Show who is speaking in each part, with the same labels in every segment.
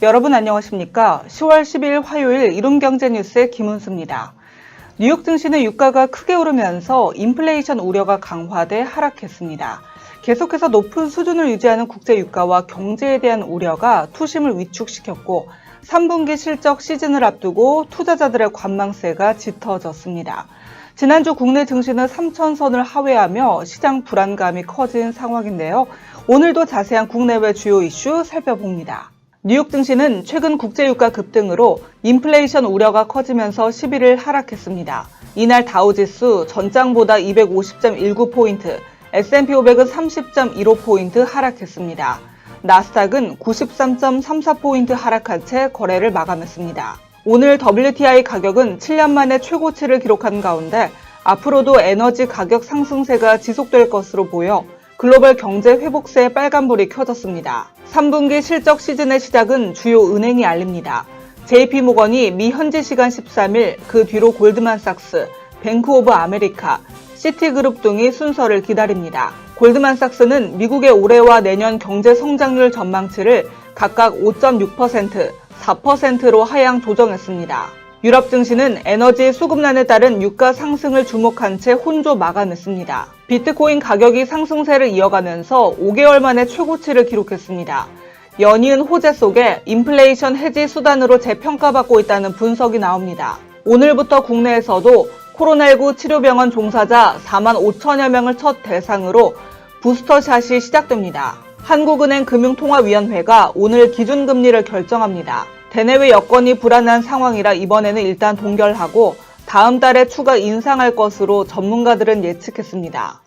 Speaker 1: 여러분 안녕하십니까? 10월 10일 화요일 이룸경제뉴스의 김은수입니다. 뉴욕 증시는 유가가 크게 오르면서 인플레이션 우려가 강화돼 하락했습니다. 계속해서 높은 수준을 유지하는 국제 유가와 경제에 대한 우려가 투심을 위축시켰고 3분기 실적 시즌을 앞두고 투자자들의 관망세가 짙어졌습니다. 지난주 국내 증시는 3,000선을 하회하며 시장 불안감이 커진 상황인데요. 오늘도 자세한 국내외 주요 이슈 살펴봅니다. 뉴욕 증시는 최근 국제유가 급등으로 인플레이션 우려가 커지면서 10일을 하락했습니다. 이날 다우지수 전장보다 250.19포인트, S&P 500은 30.15포인트 하락했습니다. 나스닥은 93.34포인트 하락한 채 거래를 마감했습니다. 오늘 WTI 가격은 7년 만에 최고치를 기록한 가운데 앞으로도 에너지 가격 상승세가 지속될 것으로 보여 글로벌 경제 회복세에 빨간불이 켜졌습니다. 3분기 실적 시즌의 시작은 주요 은행이 알립니다. JP모건이 미 현지 시간 13일, 그 뒤로 골드만삭스, 뱅크 오브 아메리카, 시티그룹 등이 순서를 기다립니다. 골드만삭스는 미국의 올해와 내년 경제 성장률 전망치를 각각 5.6%, 4%로 하향 조정했습니다. 유럽 증시는 에너지 수급난에 따른 유가 상승을 주목한 채 혼조 마감했습니다. 비트코인 가격이 상승세를 이어가면서 5개월 만에 최고치를 기록했습니다. 연이은 호재 속에 인플레이션 해지 수단으로 재평가받고 있다는 분석이 나옵니다. 오늘부터 국내에서도 코로나19 치료병원 종사자 4만 5천여 명을 첫 대상으로 부스터샷이 시작됩니다. 한국은행 금융통화위원회가 오늘 기준금리를 결정합니다. 대내외 여건이 불안한 상황이라 이번에는 일단 동결하고 다음 달에 추가 인상할 것으로 전문가들은 예측했습니다.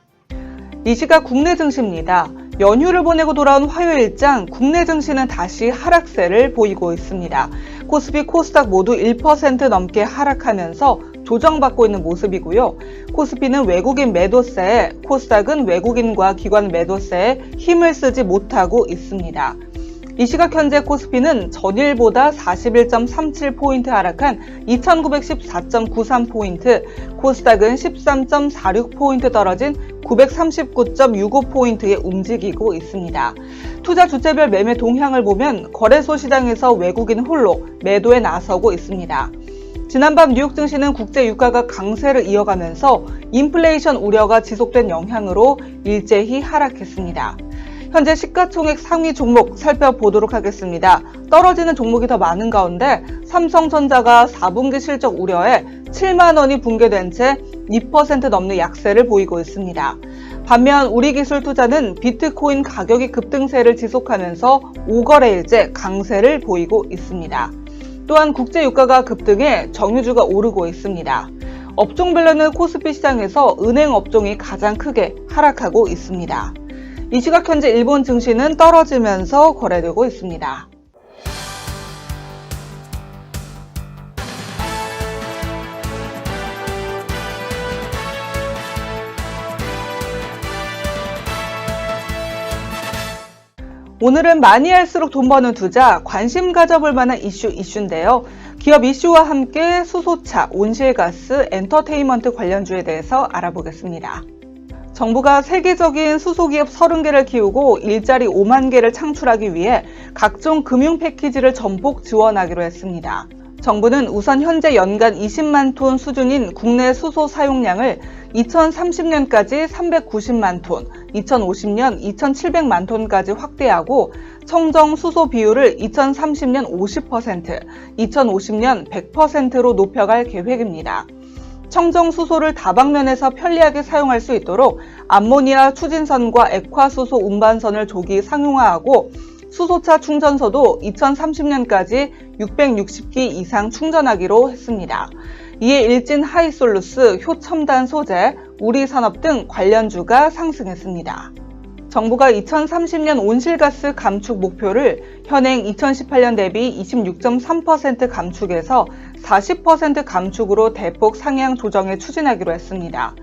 Speaker 1: 이 시각 국내 증시입니다. 연휴를 보내고 돌아온 화요일장 국내 증시는 다시 하락세를 보이고 있습니다. 코스피, 코스닥 모두 1% 넘게 하락하면서 조정받고 있는 모습이고요. 코스피는 외국인 매도세에, 코스닥은 외국인과 기관 매도세에 힘을 쓰지 못하고 있습니다. 이 시각 현재 코스피는 전일보다 41.37포인트 하락한 2914.93포인트, 코스닥은 13.46포인트 떨어진 939.65포인트에 움직이고 있습니다. 투자 주체별 매매 동향을 보면 거래소 시장에서 외국인 홀로 매도에 나서고 있습니다. 지난밤 뉴욕 증시는 국제 유가가 강세를 이어가면서 인플레이션 우려가 지속된 영향으로 일제히 하락했습니다. 현재 시가총액 상위 종목 살펴보도록 하겠습니다. 떨어지는 종목이 더 많은 가운데 삼성전자가 4분기 실적 우려에 7만 원이 붕괴된 채 2% 넘는 약세를 보이고 있습니다. 반면 우리기술투자는 비트코인 가격이 급등세를 지속하면서 5거래일째 강세를 보이고 있습니다. 또한 국제유가가 급등해 정유주가 오르고 있습니다. 업종별로는 코스피 시장에서 은행 업종이 가장 크게 하락하고 있습니다. 이 시각 현재 일본 증시는 떨어지면서 거래되고 있습니다. 오늘은 많이 할수록 돈 버는 투자, 관심 가져볼 만한 이슈인데요. 기업 이슈와 함께 수소차, 온실가스, 엔터테인먼트 관련주에 대해서 알아보겠습니다. 정부가 세계적인 수소기업 30개를 키우고 일자리 5만 개를 창출하기 위해 각종 금융 패키지를 전폭 지원하기로 했습니다. 정부는 우선 현재 연간 20만 톤 수준인 국내 수소 사용량을 2030년까지 390만 톤, 2050년 2700만 톤까지 확대하고 청정 수소 비율을 2030년 50%, 2050년 100%로 높여갈 계획입니다. 청정 수소를 다방면에서 편리하게 사용할 수 있도록 암모니아 추진선과 액화수소 운반선을 조기 상용화하고 수소차 충전소도 2030년까지 660기 이상 충전하기로 했습니다. 이에 일진 하이솔루스, 효첨단 소재, 우리산업 등 관련주가 상승했습니다. 정부가 2030년 온실가스 감축 목표를 현행 2018년 대비 26.3% 감축에서 40% 감축으로 대폭 상향 조정에 추진하기로 했습니다.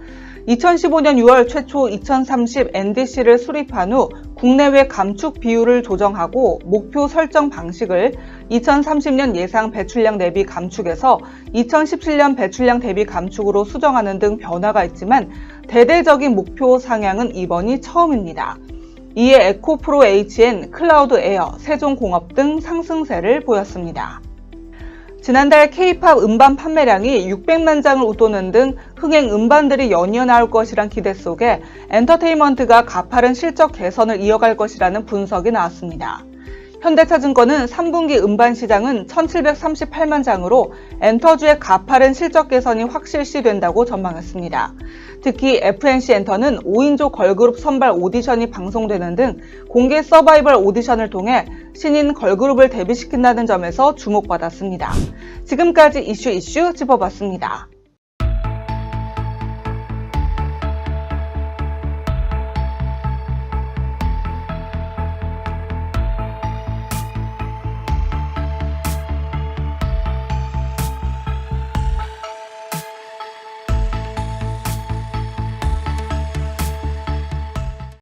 Speaker 1: 2015년 6월 최초 2030 NDC를 수립한 후 국내외 감축 비율을 조정하고 목표 설정 방식을 2030년 예상 배출량 대비 감축에서 2017년 배출량 대비 감축으로 수정하는 등 변화가 있지만 대대적인 목표 상향은 이번이 처음입니다. 이에 에코프로 HN, 클라우드 에어, 세종공업 등 상승세를 보였습니다. 지난달 K-팝 음반 판매량이 600만 장을 웃도는 등 흥행 음반들이 연이어 나올 것이란 기대 속에 엔터테인먼트가 가파른 실적 개선을 이어갈 것이라는 분석이 나왔습니다. 현대차증권은 3분기 음반 시장은 1738만 장으로 엔터주의 가파른 실적 개선이 확실시된다고 전망했습니다. 특히 FNC 엔터는 5인조 걸그룹 선발 오디션이 방송되는 등 공개 서바이벌 오디션을 통해 신인 걸그룹을 데뷔시킨다는 점에서 주목받았습니다. 지금까지 이슈 짚어봤습니다.